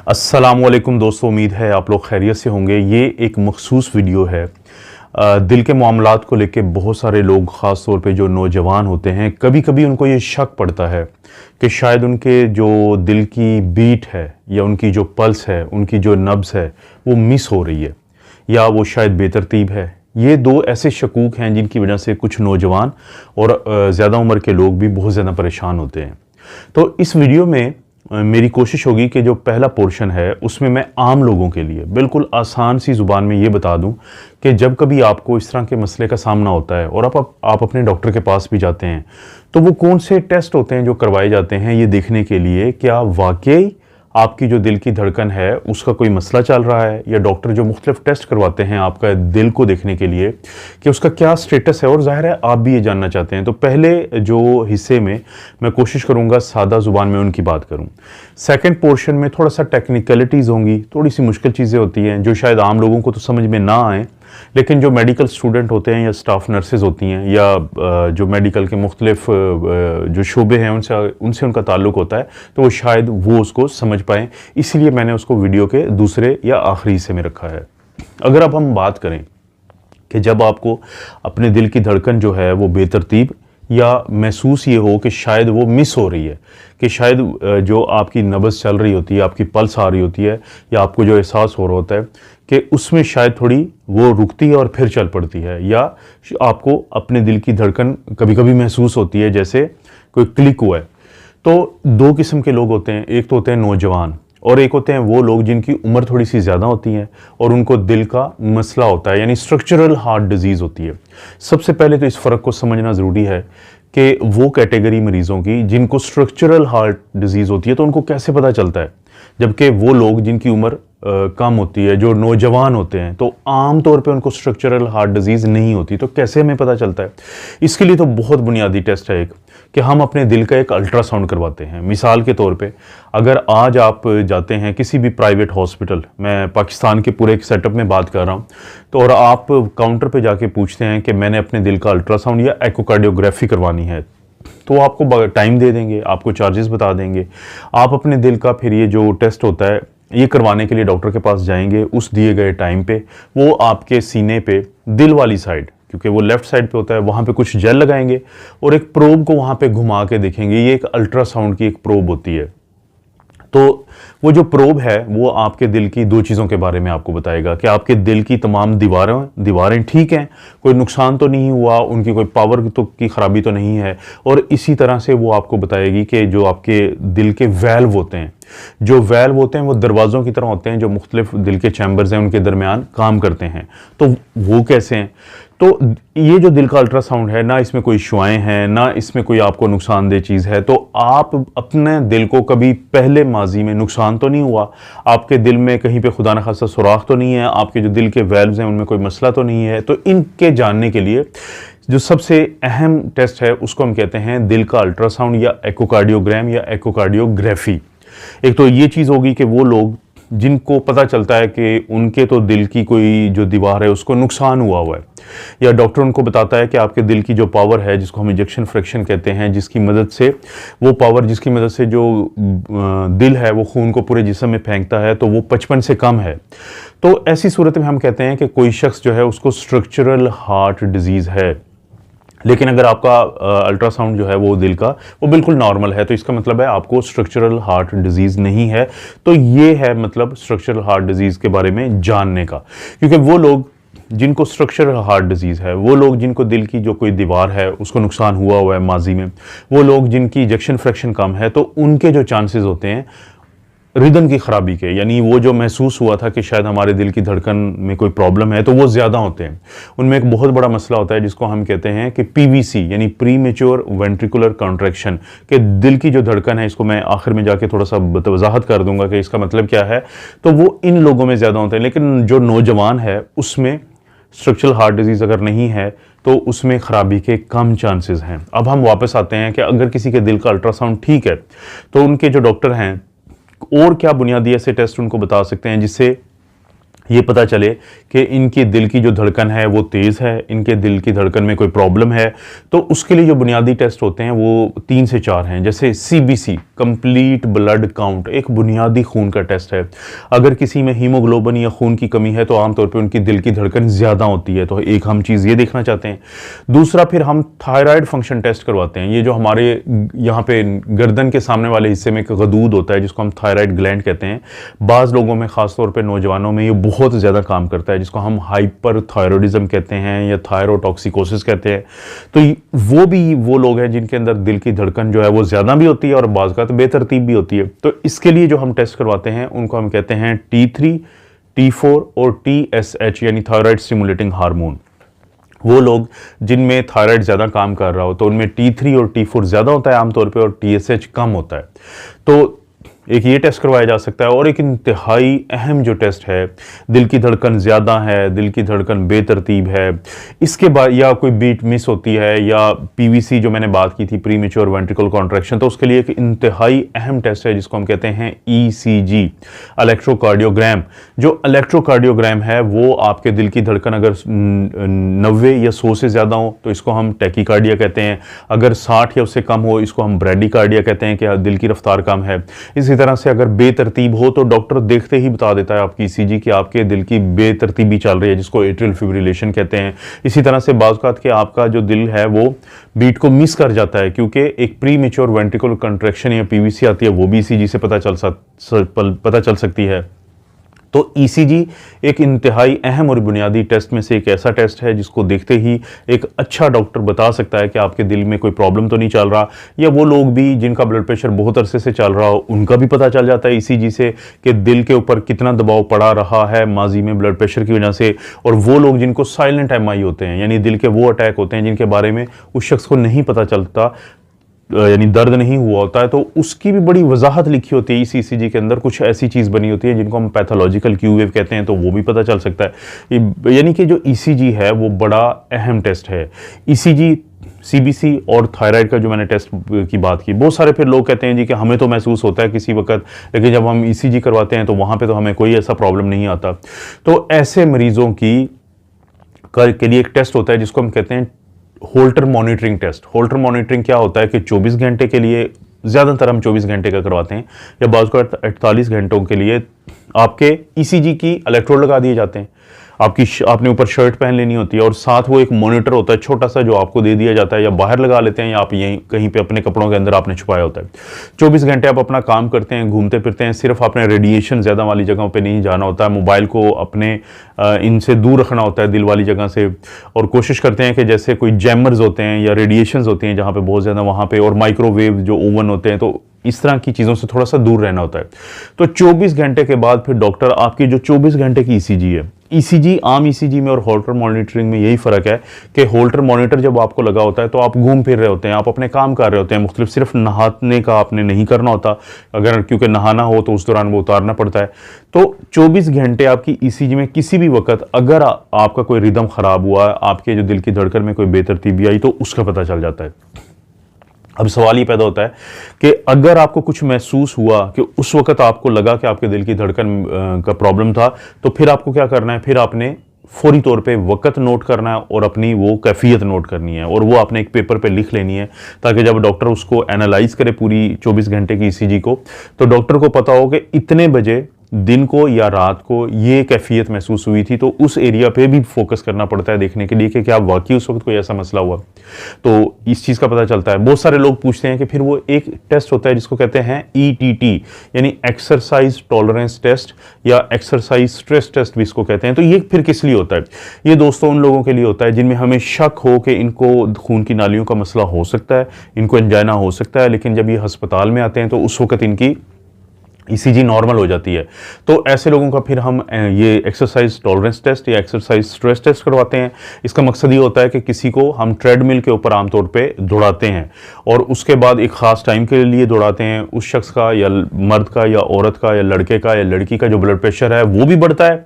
अस्सलामुअलैकुम दोस्तों, उम्मीद है आप लोग खैरियत से होंगे। ये एक मखसूस वीडियो है। दिल के मामलात को लेके बहुत सारे लोग, ख़ास तौर पे जो नौजवान होते हैं, कभी कभी उनको ये शक पड़ता है कि शायद उनके जो दिल की बीट है या उनकी जो पल्स है, उनकी जो नब्ज़ है, वो मिस हो रही है या वो शायद बेतरतीब है। ये दो ऐसे शकूक हैं जिनकी वजह से कुछ नौजवान और ज़्यादा उम्र के लोग भी बहुत ज़्यादा परेशान होते हैं। तो इस वीडियो में मेरी कोशिश होगी कि जो पहला पोर्शन है उसमें मैं आम लोगों के लिए बिल्कुल आसान सी ज़ुबान में ये बता दूं कि जब कभी आपको इस तरह के मसले का सामना होता है और आप अपने डॉक्टर के पास भी जाते हैं, तो वो कौन से टेस्ट होते हैं जो करवाए जाते हैं ये देखने के लिए क्या वाकई आपकी जो दिल की धड़कन है उसका कोई मसला चल रहा है, या डॉक्टर जो मुख्तलिफ टेस्ट करवाते हैं आपका दिल को देखने के लिए कि उसका क्या स्टेटस है, और ज़ाहिर है आप भी ये जानना चाहते हैं। तो पहले जो हिस्से में मैं कोशिश करूंगा सादा ज़ुबान में उनकी बात करूं। सेकंड पोर्शन में थोड़ा सा टेक्निकलिटीज़ होंगी, थोड़ी सी मुश्किल चीज़ें होती हैं जो शायद आम लोगों को तो समझ में ना आए, लेकिन जो मेडिकल स्टूडेंट होते हैं या स्टाफ नर्सेज होती हैं या जो मेडिकल के मुख्तलिफ जो शोबे हैं उनसे उनका ताल्लुक़ होता है, तो वो शायद वो उसको समझ पाएँ। इसीलिए मैंने उसको वीडियो के दूसरे या आखिरी हिस्से में रखा है। अगर अब हम बात करें कि जब आपको अपने दिल की धड़कन जो है वो बेतरतीब या महसूस ये हो कि शायद वो मिस हो रही है, कि शायद जो आपकी नब्ज़ चल रही होती है, आपकी पल्स आ रही होती है, या आपको जो एहसास हो रहा होता है कि उसमें शायद थोड़ी वो रुकती है और फिर चल पड़ती है, या आपको अपने दिल की धड़कन कभी कभी महसूस होती है जैसे कोई क्लिक हुआ है। तो दो किस्म के लोग होते हैं, एक तो होते हैं नौजवान और एक होते हैं वो लोग जिनकी उम्र थोड़ी सी ज़्यादा होती है और उनको दिल का मसला होता है, यानी स्ट्रक्चरल हार्ट डिजीज़ होती है। सबसे पहले तो इस फ़र्क को समझना ज़रूरी है कि वो कैटेगरी मरीज़ों की जिनको स्ट्रक्चरल हार्ट डिजीज़ होती है तो उनको कैसे पता चलता है, जबकि वो लोग जिनकी उम्र कम होती है, जो नौजवान होते हैं, तो आम तौर पे उनको स्ट्रक्चरल हार्ट डिजीज़ नहीं होती। तो कैसे हमें पता चलता है? इसके लिए तो बहुत बुनियादी टेस्ट है एक, कि हम अपने दिल का एक अल्ट्रासाउंड करवाते हैं। मिसाल के तौर पे अगर आज आप जाते हैं किसी भी प्राइवेट हॉस्पिटल, मैं पाकिस्तान के पूरे एक सेटअप में बात कर रहा हूँ, तो और आप काउंटर पे जाके पूछते हैं कि मैंने अपने दिल का अल्ट्रासाउंड या एकोकार्डियोग्राफी करवानी है, तो आपको टाइम दे देंगे, आपको चार्जेस बता देंगे। आप अपने दिल का फिर ये जो टेस्ट होता है ये करवाने के लिए डॉक्टर के पास जाएंगे, उस दिए गए टाइम पे वो आपके सीने पे दिल वाली साइड, क्योंकि वो लेफ्ट साइड पे होता है, वहाँ पे कुछ जेल लगाएंगे और एक प्रोब को वहाँ पे घुमा के देखेंगे। ये एक अल्ट्रासाउंड की एक प्रोब होती है। तो वो जो प्रोब है वो आपके दिल की दो चीज़ों के बारे में आपको बताएगा कि आपके दिल की तमाम दीवारें ठीक हैं, कोई नुकसान तो नहीं हुआ, उनकी कोई पावर तो की ख़राबी तो नहीं है, और इसी तरह से वो आपको बताएगी कि जो आपके दिल के वैल्व होते हैं, जो वैल्व होते हैं वो दरवाज़ों की तरह होते हैं जो मुख्तलिफ दिल के चैम्बर्स हैं उनके दरमियान काम करते हैं। तो वो कैसे हैं? तो ये जो दिल का अल्ट्रासाउंड है ना, इसमें कोई शुआएं हैं, ना इसमें कोई आपको नुकसानदेह चीज़ है। तो आप अपने दिल को कभी पहले माजी में नुकसान तो नहीं हुआ, आपके दिल में कहीं पे खुदा न खासा सुराख तो नहीं है, आपके जो दिल के वैल्व्स हैं उनमें कोई मसला तो नहीं है। तो इनके जानने के लिए जो सबसे अहम टेस्ट है उसको हम कहते हैं दिल का अल्ट्रासाउंड या एकोकार्डियोग्राम या एकोकार्डियोग्राफी। एक तो ये चीज़ होगी कि वो लोग जिनको पता चलता है कि उनके तो दिल की कोई जो दीवार है उसको नुकसान हुआ है, या डॉक्टर उनको बताता है कि आपके दिल की जो पावर है जिसको हम इजेक्शन फ्रैक्शन कहते हैं, जिसकी मदद से वो पावर, जिसकी मदद से जो दिल है वो खून को पूरे जिस्म में फेंकता है, तो वो 55 से कम है। तो ऐसी सूरत में हम कहते हैं कि कोई शख्स जो है उसको स्ट्रक्चरल हार्ट डिजीज़ है। लेकिन अगर आपका अल्ट्रासाउंड जो है वो दिल का वो बिल्कुल नॉर्मल है, तो इसका मतलब है आपको स्ट्रक्चरल हार्ट डिजीज़ नहीं है। तो ये है मतलब स्ट्रक्चरल हार्ट डिजीज़ के बारे में जानने का, क्योंकि वो लोग जिनको स्ट्रक्चरल हार्ट डिजीज़ है, वो लोग जिनको दिल की जो कोई दीवार है उसको नुकसान हुआ है माजी में, वो लोग जिनकी इजेक्शन फ्रैक्शन कम है, तो उनके जो चांसेस होते हैं रिदम की ख़राबी के, यानी वो जो महसूस हुआ था कि शायद हमारे दिल की धड़कन में कोई प्रॉब्लम है, तो वो ज़्यादा होते हैं। उनमें एक बहुत बड़ा मसला होता है जिसको हम कहते हैं कि पीवीसी, यानी प्री मैच्योर वेंट्रिकुलर कॉन्ट्रैक्शन, कि दिल की जो धड़कन है, इसको मैं आखिर में जाके थोड़ा सा वजाहत कर दूंगा कि इसका मतलब क्या है। तो वो इन लोगों में ज़्यादा होते हैं, लेकिन जो नौजवान है उसमें स्ट्रक्चरल हार्ट डिजीज़ अगर नहीं है तो उसमें ख़राबी के कम चांसेस हैं। अब हम वापस आते हैं कि अगर किसी के दिल का अल्ट्रासाउंड ठीक है तो उनके जो डॉक्टर हैं और क्या बुनियादी ऐसे टेस्ट उनको बता सकते हैं जिससे ये पता चले कि इनके दिल की जो धड़कन है वो तेज़ है, इनके दिल की धड़कन में कोई प्रॉब्लम है, तो उसके लिए जो बुनियादी टेस्ट होते हैं वो 3 से 4 हैं। जैसे सीबीसी, कंप्लीट ब्लड काउंट, एक बुनियादी खून का टेस्ट है। अगर किसी में हीमोग्लोबिन या खून की कमी है तो आमतौर पे उनकी दिल की धड़कन ज़्यादा होती है, तो एक हम चीज़ ये देखना चाहते हैं। दूसरा फिर हम थायराइड फंक्शन टेस्ट करवाते हैं। ये जो हमारे यहाँ पे गर्दन के सामने वाले हिस्से में एक गदूद होता है जिसको हम थायराइड ग्लैंड कहते हैं। बाज़ लोगों में, ख़ासतौर पर नौजवानों में, ये बहुत ज़्यादा काम करता है, जिसको हम हाइपर थायरॉइडिज्म कहते हैं या थायरोटॉक्सिकोसिस कहते हैं। तो वो लोग हैं जिनके अंदर दिल की धड़कन जो है वो ज़्यादा भी होती है और बाज़ का तो बेतरतीब भी होती है। तो इसके लिए जो हम टेस्ट करवाते हैं उनको हम कहते हैं T3, T4 और TSH यानी थायराइड स्टिमुलेटिंग हार्मोन। वो लोग जिनमें थायराइड ज़्यादा काम कर रहा हो तो उनमें T3 और T4 ज़्यादा होता है आमतौर पे और TSH कम होता है। तो एक ये टेस्ट करवाया जा सकता है। और एक इंतहाई अहम जो टेस्ट है, दिल की धड़कन ज़्यादा है, दिल की धड़कन बेतरतीब है, इसके बाद या कोई बीट मिस होती है या पीवीसी जो मैंने बात की थी, प्री मैच्योर वेंट्रिकल कॉन्ट्रैक्शन, तो उसके लिए एक इंतहाई अहम टेस्ट है जिसको हम कहते हैं ECG, इलेक्ट्रोकार्डियोग्राम। जो इलेक्ट्रोकार्डियोग्राम है वो आपके दिल की धड़कन अगर 90 या 100 से ज़्यादा हो तो इसको हम टैकीकार्डिया कहते हैं। अगर 60 या उससे कम हो इसको हम ब्रैडीकार्डिया कहते हैं कि दिल की रफ्तार कम है। इसी तरह से अगर बेतरतीब हो तो डॉक्टर देखते ही बता देता है आपकी ECG कि आपके दिल की बेतरतीबी चल रही है, जिसको एट्रियल फिब्रिलेशन कहते हैं। इसी तरह से बाज़ औक़ात के आपका जो दिल है वो बीट को मिस कर जाता है क्योंकि एक प्री मैच्योर वेंट्रिकुलर कंट्रैक्शन या पीवीसी आती है, वो भी ECG से पता चल सकती है। तो ECG एक इंतहाई अहम और बुनियादी टेस्ट में से एक ऐसा टेस्ट है जिसको देखते ही एक अच्छा डॉक्टर बता सकता है कि आपके दिल में कोई प्रॉब्लम तो नहीं चल रहा। या वो लोग भी जिनका ब्लड प्रेशर बहुत अरसे से चल रहा हो उनका भी पता चल जाता है ECG से कि दिल के ऊपर कितना दबाव पड़ा रहा है माजी में ब्लड प्रेशर की वजह से। और वो लोग जिनको साइलेंट MI होते हैं, यानी दिल के वो अटैक होते हैं जिनके बारे में उस शख्स को नहीं पता चलता, यानी दर्द नहीं हुआ होता है, तो उसकी भी बड़ी वजाहत लिखी होती है इस ECG के अंदर। कुछ ऐसी चीज़ बनी होती है जिनको हम पैथोलॉजिकल क्यू वेव कहते हैं, तो वो भी पता चल सकता है। यानी कि जो ECG है वो बड़ा अहम टेस्ट है। ECG, CBC और थायराइड का जो मैंने टेस्ट की बात की, बहुत सारे फिर लोग कहते हैं जी कि हमें तो महसूस होता है किसी वक्त, लेकिन जब हम ECG करवाते हैं तो वहाँ पे तो हमें कोई ऐसा प्रॉब्लम नहीं आता। तो ऐसे मरीजों के लिए एक टेस्ट होता है जिसको हम कहते हैं Holter monitoring test. Holter monitoring क्या होता है कि 24 घंटे के लिए, ज़्यादातर हम 24 घंटे का करवाते हैं, या बाज़ को 48 घंटों के लिए आपके ECG की इलेक्ट्रोड लगा दिए जाते हैं। आपने ऊपर शर्ट पहन लेनी होती है और साथ वो एक मॉनिटर होता है छोटा सा जो आपको दे दिया जाता है, या बाहर लगा लेते हैं या आप यहीं कहीं पे अपने कपड़ों के अंदर आपने छुपाया होता है। 24 घंटे आप अपना काम करते हैं, घूमते फिरते हैं, सिर्फ आपने रेडिएशन ज़्यादा वाली जगहों पे नहीं जाना होता है, मोबाइल को अपने इनसे दूर रखना होता है दिल वाली जगह से, और कोशिश करते हैं कि जैसे कोई जैमर्स होते हैं या रेडिएशंस होती हैं जहाँ पे बहुत ज़्यादा, वहाँ पे, और माइक्रोवेव जो ओवन होते हैं, तो इस तरह की चीज़ों से थोड़ा सा दूर रहना होता है। तो 24 घंटे के बाद फिर डॉक्टर आपकी जो 24 घंटे की ECG है, ECG आम ECG में और होल्टर मॉनिटरिंग में यही फ़र्क है कि होल्टर मॉनिटर जब आपको लगा होता है तो आप घूम फिर रहे होते हैं, आप अपने काम कर रहे होते हैं मुख्तलिफ, सिर्फ नहाने का आपने नहीं करना होता, अगर क्योंकि नहाना हो तो उस दौरान वो उतारना पड़ता है। तो 24 घंटे आपकी ECG में किसी भी वक्त अगर आपका कोई रिदम ख़राब हुआ, आपके जो दिल की धड़कन में कोई बेतरतीबी आई, तो उसका पता चल जाता है। अब सवाल ये पैदा होता है कि अगर आपको कुछ महसूस हुआ कि उस वक्त आपको लगा कि आपके दिल की धड़कन का प्रॉब्लम था, तो फिर आपको क्या करना है, फिर आपने फौरी तौर पे वक्त नोट करना है और अपनी वो कैफियत नोट करनी है, और वो आपने एक पेपर पे लिख लेनी है, ताकि जब डॉक्टर उसको एनालाइज करे पूरी 24 घंटे की ECG को, तो डॉक्टर को पता हो कि इतने बजे दिन को या रात को ये कैफियत महसूस हुई थी। तो उस एरिया पे भी फोकस करना पड़ता है देखने के लिए कि क्या वाकई उस वक्त कोई ऐसा मसला हुआ, तो इस चीज़ का पता चलता है। बहुत सारे लोग पूछते हैं कि फिर वो एक टेस्ट होता है जिसको कहते हैं ETT, यानी एक्सरसाइज टॉलरेंस टेस्ट या एक्सरसाइज स्ट्रेस टेस्ट भी इसको कहते हैं। तो ये फिर किस लिए होता है? ये दोस्तों उन लोगों के लिए होता है जिनमें हमें शक हो कि इनको खून की नालियों का मसला हो सकता है, इनको एंजाइना हो सकता है, लेकिन जब ये अस्पताल में आते हैं तो उस वक्त इनकी ECG नॉर्मल हो जाती है। तो ऐसे लोगों का फिर हम ये एक्सरसाइज टॉलरेंस टेस्ट या एक्सरसाइज स्ट्रेस टेस्ट करवाते हैं। इसका मकसद ये होता है कि किसी को हम ट्रेडमिल के ऊपर आमतौर पे दौड़ाते हैं और उसके बाद एक ख़ास टाइम के लिए दौड़ाते हैं। उस शख्स का या मर्द का या औरत का या लड़के का या लड़की का जो ब्लड प्रेशर है वो भी बढ़ता है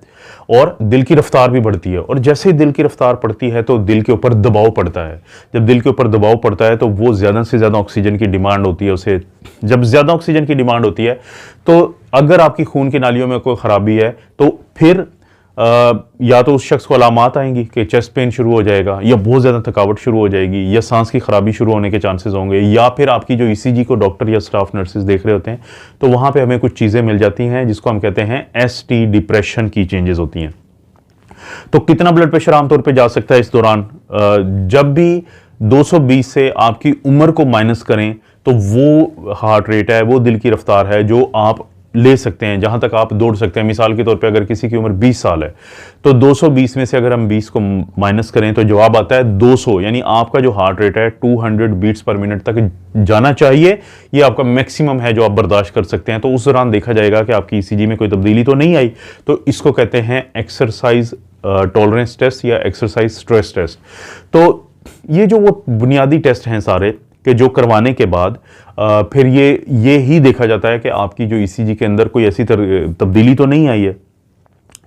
और दिल की रफ्तार भी बढ़ती है। और जैसे ही दिल की रफ्तार बढ़ती है तो दिल के ऊपर दबाव पड़ता है। जब दिल के ऊपर दबाव पड़ता है तो वो ज़्यादा से ज़्यादा ऑक्सीजन की डिमांड होती है उसे। जब ज़्यादा ऑक्सीजन की डिमांड होती है तो अगर आपकी खून की नालियों में कोई ख़राबी है तो फिर या तो उस शख्स को अलामात आएंगी कि चेस्ट पेन शुरू हो जाएगा, या बहुत ज़्यादा थकावट शुरू हो जाएगी, या सांस की खराबी शुरू होने के चांसेस होंगे, या फिर आपकी जो ईसीजी को डॉक्टर या स्टाफ नर्सेज देख रहे होते हैं तो वहाँ पे हमें कुछ चीज़ें मिल जाती हैं जिसको हम कहते हैं एसटी डिप्रेशन की चेंजेस होती हैं। तो कितना ब्लड प्रेशर आमतौर पे जा सकता है इस दौरान? जब भी 220 से आपकी उम्र को माइनस करें तो वो हार्ट रेट है, वो दिल की रफ्तार है जो आप ले सकते हैं, जहां तक आप दौड़ सकते हैं। मिसाल के तौर पे अगर किसी की उम्र 20 साल है तो 220 में से अगर हम 20 को माइनस करें तो जवाब आता है 200, यानी आपका जो हार्ट रेट है 200 बीट्स पर मिनट तक जाना चाहिए। ये आपका मैक्सिमम है जो आप बर्दाश्त कर सकते हैं। तो उस दौरान देखा जाएगा कि आपकी ईसीजी में कोई तब्दीली तो नहीं आई, तो इसको कहते हैं एक्सरसाइज टॉलरेंस टेस्ट या एक्सरसाइज स्ट्रेस टेस्ट। तो ये जो वो बुनियादी टेस्ट हैं सारे कि जो करवाने के बाद फिर ये ही देखा जाता है कि आपकी जो ईसीजी के अंदर कोई ऐसी तब्दीली तो नहीं आई है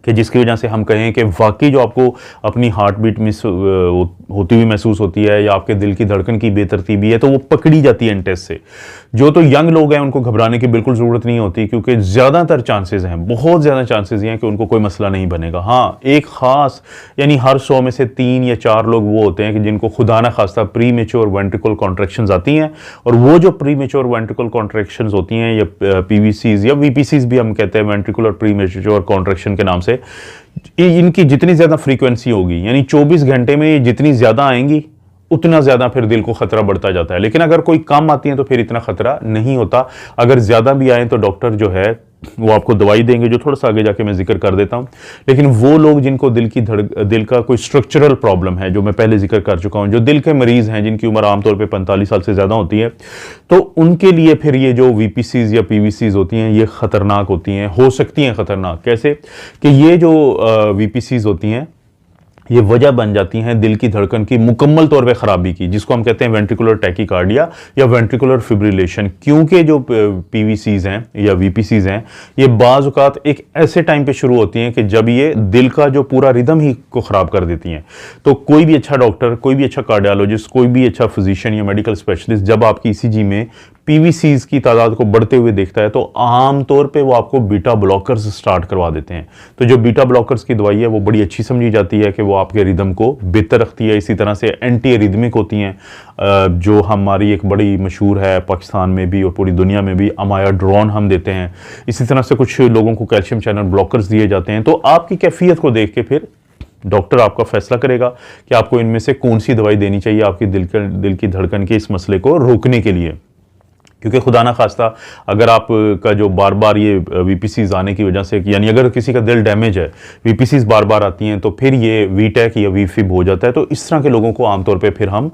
कि जिसकी वजह से हम कहें कि वाकई जो आपको अपनी हार्ट बीट मिस होती हुई महसूस होती है या आपके दिल की धड़कन की बेतरतीबी है, तो वो पकड़ी जाती है इन टेस्ट से। जो तो यंग लोग हैं उनको घबराने की बिल्कुल ज़रूरत नहीं होती, क्योंकि ज़्यादातर चांसेस हैं, बहुत ज़्यादा चांसेस हैं कि उनको कोई मसला नहीं बनेगा। हाँ, एक ख़ास यानी हर 100 में से 3 या 4 लोग वो होते हैं कि जिनको खुदा न खास्ता प्री मेच्योर वेंट्रिकल कॉन्ट्रैक्शंस आती हैं, और वो जो प्री मेच्योर वेंट्रिकल कॉन्ट्रैक्शंस होती हैं या पीवीसीज या वीपीसीज भी हम कहते हैं, वेंट्रिकुलर प्री मेच्योर कॉन्ट्रैक्शन के नाम से, इनकी जितनी ज्यादा फ्रीक्वेंसी होगी यानी 24 घंटे में ये जितनी ज्यादा आएंगी उतना ज्यादा फिर दिल को खतरा बढ़ता जाता है। लेकिन अगर कोई कम आती है तो फिर इतना खतरा नहीं होता। अगर ज्यादा भी आए तो डॉक्टर जो है वो आपको दवाई देंगे, जो थोड़ा सा आगे जाके मैं जिक्र कर देता हूं। लेकिन वो लोग जिनको दिल का कोई स्ट्रक्चरल प्रॉब्लम है, जो मैं पहले जिक्र कर चुका हूं, जो दिल के मरीज हैं जिनकी उम्र आमतौर पे 45 साल से ज्यादा होती है, तो उनके लिए फिर ये जो वीपीसीज या पीवीसीज होती हैं ये खतरनाक होती हैं, हो सकती हैं खतरनाक। कैसे कि ये जो वीपीसीज होती हैं ये वजह बन जाती हैं दिल की धड़कन की मुकम्मल तौर पे खराबी की, जिसको हम कहते हैं वेंट्रिकुलर टैकीकार्डिया या वेंट्रिकुलर फिब्रिलेशन। क्योंकि जो पीवीसीज हैं या वीपीसीज हैं ये बाज़ औक़ात एक ऐसे टाइम पे शुरू होती हैं कि जब ये दिल का जो पूरा रिदम ही को ख़राब कर देती हैं। तो कोई भी अच्छा डॉक्टर, कोई भी अच्छा कार्डियोलॉजिस्ट, कोई भी अच्छा फिजिशियन या मेडिकल स्पेशलिस्ट जब आपकी ईसीजी में पीवीसीज की तादाद को बढ़ते हुए देखता है तो आमतौर पे वो आपको बीटा ब्लॉकर्स स्टार्ट करवा देते हैं। तो जो बीटा ब्लॉकर्स की दवाई है वो बड़ी अच्छी समझी जाती है कि वो आपके रिदम को बेहतर रखती है। इसी तरह से एंटी रिदमिक होती हैं जो हमारी एक बड़ी मशहूर है पाकिस्तान में भी और पूरी दुनिया में भी, अमायाड्रोन हम देते हैं। इसी तरह से कुछ लोगों को कैल्शियम चैनल ब्लॉकर्स दिए जाते हैं। तो आपकी कैफियत को देख के फिर डॉक्टर आपका फैसला करेगा कि आपको इनमें से कौन सी दवाई देनी चाहिए आपकी दिल की धड़कन के इस मसले को रोकने के लिए। क्योंकि खुदा ना खास्ता अगर आपका जो बार बार ये वीपीसीज आने की वजह से, यानी अगर किसी का दिल डैमेज है, वीपीसीज बार बार आती हैं तो फिर ये वीटैक या वीफिब हो जाता है। तो इस तरह के लोगों को आमतौर पे फिर हम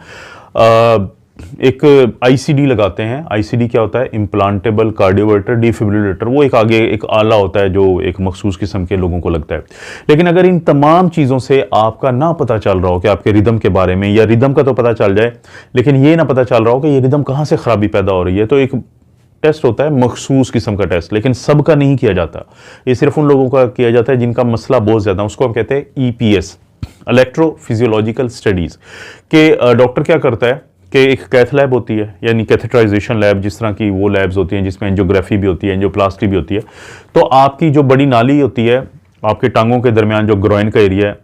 एक आईसीडी लगाते हैं। आईसीडी क्या होता है? Implantable cardioverter defibrillator. वो एक आगे एक आला होता है जो एक मखसूस किस्म के लोगों को लगता है। लेकिन अगर इन तमाम चीज़ों से आपका ना पता चल रहा हो कि आपके रिदम के बारे में, या रिदम का तो पता चल जाए लेकिन ये ना पता चल रहा हो कि ये रिदम कहाँ से खराबी पैदा हो रही है, तो एक टेस्ट होता है मखसूस किस्म का टेस्ट, लेकिन सबका नहीं किया जाता। ये सिर्फ उन लोगों का किया जाता है जिनका मसला बहुत ज़्यादा, उसको हम कहते हैं ईपीएस, इलेक्ट्रोफिजियोलॉजिकल स्टडीज़ के। डॉक्टर क्या करता है कि एक कैथ लैब होती है, यानी कैथेटराइजेशन लैब, जिस तरह की वो लैब्स होती हैं जिसमें एंजियोग्राफी भी होती है, एंजियोप्लास्टी भी होती है। तो आपकी जो बड़ी नाली होती है आपके टांगों के दरमियान, जो ग्रोइन का एरिया है,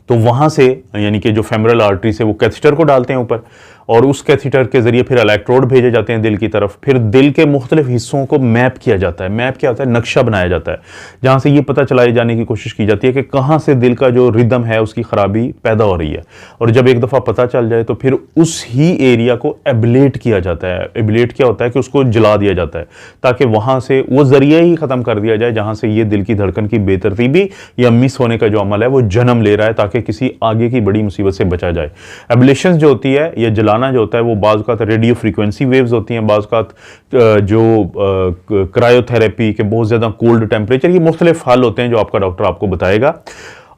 तो वहाँ से यानी कि जो फेमरल आर्टरी से वो कैथेटर को डालते हैं ऊपर, और उस कैथेटर के जरिए फिर इलेक्ट्रोड भेजे जाते हैं दिल की तरफ। फिर दिल के मुख्तलिफ हिस्सों को मैप किया जाता है। मैप क्या होता है? नक्शा बनाया जाता है, जहाँ से ये पता चलाए जाने की कोशिश की जाती है कि कहाँ से दिल का जो रिदम है उसकी खराबी पैदा हो रही है। और जब एक दफ़ा पता चल जाए तो फिर उस ही एरिया को एब्लेट किया जाता है। एब्लेट क्या होता है कि उसको जला दिया जाता है, ताकि वहाँ से वो जरिया ही ख़त्म कर दिया जाए जहाँ से ये दिल की धड़कन की बेतरतीबी या मिस होने का जो अमल है वो जन्म ले रहा है, ताकि किसी आगे की बड़ी मुसीबत से बचा जाए। एब्लेशन जो होती है, ये जलाना जो होता है, वो बाज़ का रेडियो फ्रीक्वेंसी वेव्स होती हैं, बाज़ का जो क्रायोथेरेपी के बहुत ज़्यादा कोल्ड टेम्परेचर, ये मुख्तलिफ हल होते हैं जो आपका डॉक्टर आपको बताएगा।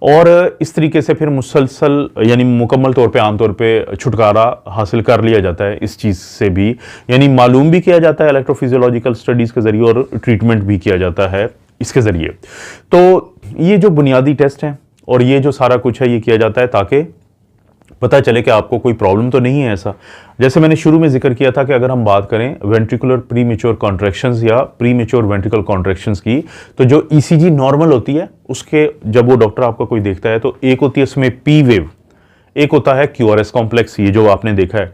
और इस तरीके से फिर मुसलसल यानी मुकम्मल तौर पे आमतौर पे छुटकारा हासिल कर लिया जाता है इस चीज़ से भी, यानी मालूम भी किया जाता है इलेक्ट्रोफिजियोलॉजिकल स्टडीज़ के ज़रिए, और ट्रीटमेंट भी किया जाता है इसके ज़रिए। तो ये जो बुनियादी टेस्ट हैं और ये जो सारा कुछ है ये किया जाता है ताकि पता चले कि आपको कोई प्रॉब्लम तो नहीं है ऐसा। जैसे मैंने शुरू में जिक्र किया था कि अगर हम बात करें वेंट्रिकुलर प्रीमेच्योर कॉन्ट्रैक्शंस या प्रीमेच्योर वेंट्रिकल कॉन्ट्रैक्शंस की, तो जो ईसीजी नॉर्मल होती है उसके जब वो डॉक्टर आपका कोई देखता है तो एक होती है उसमें पी वेव, एक होता है क्यूआरएस कॉम्प्लेक्स, ये जो आपने देखा है।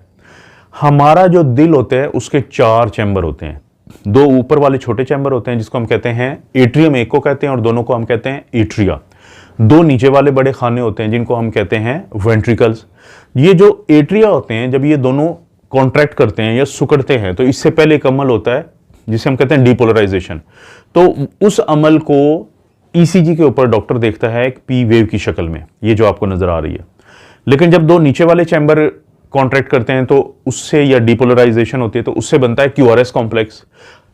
हमारा जो दिल होता है उसके 4 चैम्बर होते हैं, 2 ऊपर वाले छोटे चैम्बर होते हैं जिसको हम कहते हैं एट्रियम, एक को कहते हैं, और दोनों को हम कहते हैं एट्रिया। 2 नीचे वाले बड़े खाने होते हैं जिनको हम कहते हैं वेंट्रिकल्स। ये जो एट्रिया होते हैं जब ये दोनों कॉन्ट्रैक्ट करते हैं या सुकड़ते हैं तो इससे पहले एक अमल होता है जिसे हम कहते हैं डीपोलराइजेशन। तो उस अमल को ईसीजी के ऊपर डॉक्टर देखता है एक पी वेव की शक्ल में, ये जो आपको नजर आ रही है। लेकिन जब 2 नीचे वाले चैम्बर कॉन्ट्रैक्ट करते हैं तो उससे या डीपोलराइजेशन होती है तो उससे बनता है क्यूआरएस कॉम्प्लेक्स।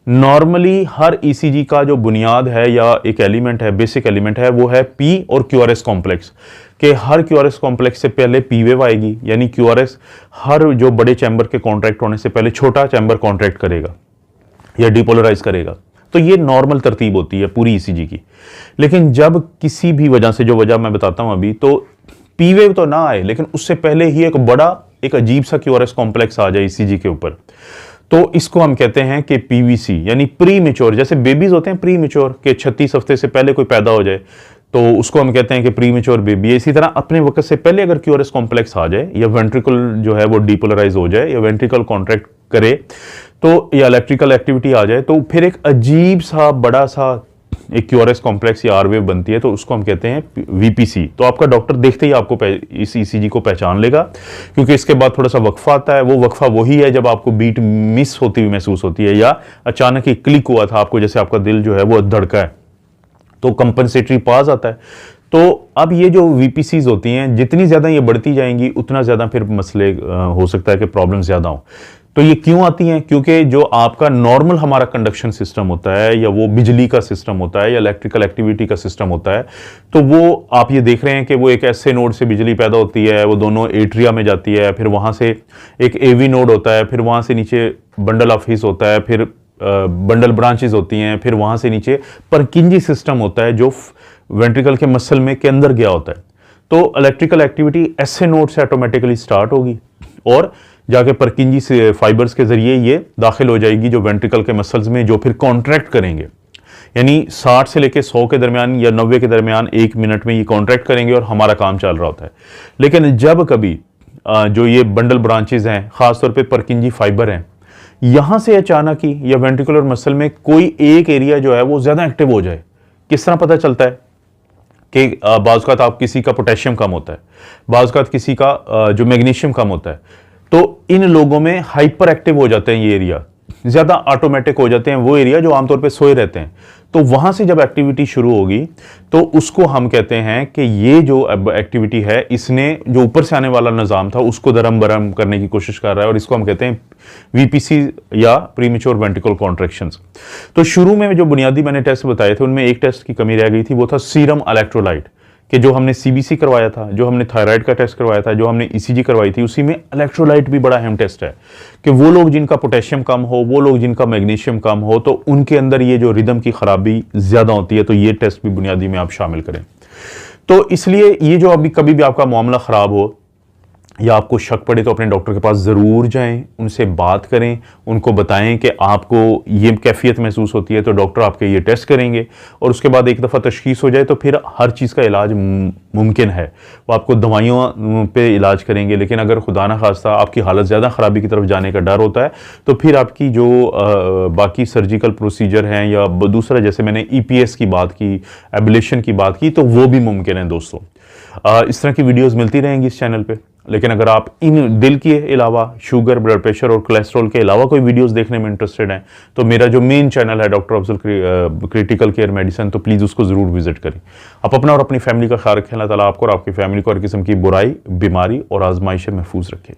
नॉर्मली हर ईसीजी का जो बुनियाद है या एक एलिमेंट है, बेसिक एलिमेंट है, वो है पी और क्यूआरएस कॉम्प्लेक्स। के हर क्यूआरएस कॉम्प्लेक्स से पहले पी वेव आएगी, यानी क्यूआरएस हर जो बड़े चैम्बर के कॉन्ट्रैक्ट होने से पहले छोटा चैम्बर कॉन्ट्रैक्ट करेगा या डीपोलराइज करेगा। तो ये नॉर्मल तरतीब होती है पूरी ईसीजी की। लेकिन जब किसी भी वजह से, जो वजह मैं बताता हूं अभी, तो पी वेव तो ना आए लेकिन उससे पहले ही एक बड़ा एक अजीब सा क्यूआरएस कॉम्प्लेक्स आ जाए ईसीजी के ऊपर, तो इसको हम कहते हैं कि पीवीसी, यानी प्री मेच्योर। जैसे बेबीज होते हैं प्री मेच्योर के 36 हफ्ते से पहले कोई पैदा हो जाए तो उसको हम कहते हैं कि प्री मेच्योर बेबी है। इसी तरह अपने वक्त से पहले अगर क्यूआरएस कॉम्प्लेक्स आ जाए या वेंट्रिकल जो है वो डीपोलराइज हो जाए या वेंट्रिकल कॉन्ट्रैक्ट करे तो या इलेक्ट्रिकल एक्टिविटी आ जाए तो फिर एक अजीब सा बड़ा सा एक क्यूआरएस कॉम्प्लेक्स या आर वेव बनती है, तो उसको हम कहते हैं वीपीसी। तो आपका डॉक्टर देखते ही आपको इस ईसीजी को पहचान लेगा, क्योंकि इसके बाद थोड़ा सा वक्फा आता है। वो वक्फा वही है जब आपको बीट मिस होती हुई महसूस होती है या अचानक ही क्लिक हुआ था आपको, जैसे आपका दिल जो है वो धड़का है, तो कंपनसेटरी पाज आता है। तो अब ये जो वीपीसीज होती हैं जितनी ज्यादा ये बढ़ती जाएंगी उतना ज्यादा फिर मसले हो सकता है कि प्रॉब्लम ज्यादा हो। तो ये क्यों आती हैं? क्योंकि जो आपका नॉर्मल हमारा कंडक्शन सिस्टम होता है या वो बिजली का सिस्टम होता है या इलेक्ट्रिकल एक्टिविटी का सिस्टम होता है, तो वो आप ये देख रहे हैं कि वो एक ऐसे नोड से बिजली पैदा होती है, वो दोनों एट्रिया में जाती है, फिर वहां से एक एवी नोड होता है, फिर वहां से नीचे बंडल ऑफ हिस होता है, फिर बंडल ब्रांचेस होती हैं, फिर वहां से नीचे परकिंजी सिस्टम होता है जो वेंट्रिकल के मसल में के अंदर गया होता है। तो इलेक्ट्रिकल एक्टिविटी ऐसे नोड से ऑटोमेटिकली स्टार्ट होगी और जाके परकिंजी से फाइबर्स के जरिए ये दाखिल हो जाएगी जो वेंट्रिकल के मसल्स में, जो फिर कॉन्ट्रैक्ट करेंगे। यानी 60 से लेके 100 के दरमियान या 90 के दरमियान 1 मिनट में ये कॉन्ट्रैक्ट करेंगे और हमारा काम चल रहा होता है। लेकिन जब कभी जो ये बंडल ब्रांचेज हैं, खासतौर पे परकिंजी फाइबर हैं, यहां से अचानक ही या वेंट्रिकुलर मसल में कोई एक एरिया जो है वो ज्यादा एक्टिव हो जाए, किस तरह पता चलता है कि बाज़ आप किसी का पोटेशियम कम होता है, बाज़ किसी का जो मैग्नीशियम कम होता है, तो इन लोगों में हाइपर एक्टिव हो जाते हैं, ये एरिया ज्यादा ऑटोमेटिक हो जाते हैं, वो एरिया जो आमतौर पे सोए रहते हैं। तो वहां से जब एक्टिविटी शुरू होगी तो उसको हम कहते हैं कि ये जो एक्टिविटी है इसने जो ऊपर से आने वाला निजाम था उसको दरम बरम करने की कोशिश कर रहा है, और इसको हम कहते हैं वीपीसी या प्रीमेच्योर वेंट्रिकल कॉन्ट्रैक्शंस। तो शुरू में जो बुनियादी मैंने टेस्ट बताए थे उनमें एक टेस्ट की कमी रह गई थी, वो था सीरम इलेक्ट्रोलाइट, कि जो हमने सीबीसी करवाया था, जो हमने थायराइड का टेस्ट करवाया था, जो हमने ईसीजी करवाई थी, उसी में इलेक्ट्रोलाइट भी बड़ा अहम टेस्ट है कि वो लोग जिनका पोटेशियम कम हो, वो लोग जिनका मैग्नीशियम कम हो, तो उनके अंदर ये जो रिदम की खराबी ज्यादा होती है, तो ये टेस्ट भी बुनियादी में आप शामिल करें। तो इसलिए ये जो अभी कभी भी आपका मामला खराब हो या आपको शक पड़े तो अपने डॉक्टर के पास ज़रूर जाएं, उनसे बात करें, उनको बताएं कि आपको ये कैफियत महसूस होती है, तो डॉक्टर आपके ये टेस्ट करेंगे और उसके बाद एक दफ़ा तशखीस हो जाए तो फिर हर चीज़ का इलाज मुमकिन है। वो आपको दवाइयों पे इलाज करेंगे, लेकिन अगर खुदा न खास्ता आपकी हालत ज़्यादा ख़राबी की तरफ जाने का डर होता है तो फिर आपकी जो बाकी सर्जिकल प्रोसीजर हैं या दूसरा, जैसे मैंने EPS की बात की, एब्लेशन की बात की, तो वो भी मुमकिन है दोस्तों। इस तरह की वीडियोज़ मिलती रहेंगी इस चैनल पर। लेकिन अगर आप इन दिल के अलावा शुगर, ब्लड प्रेशर और कोलेस्ट्रॉल के अलावा कोई वीडियोस देखने में इंटरेस्टेड हैं तो मेरा जो मेन चैनल है doctor Afzal critical care medicine, तो प्लीज़ उसको ज़रूर विजिट करें। आप अपना और अपनी फैमिली का ख्याल रखें। अल्लाह ताला आपको और आपकी फैमिली को हर किस्म की बुराई, बीमारी और आजमाइश से महफूज रखें।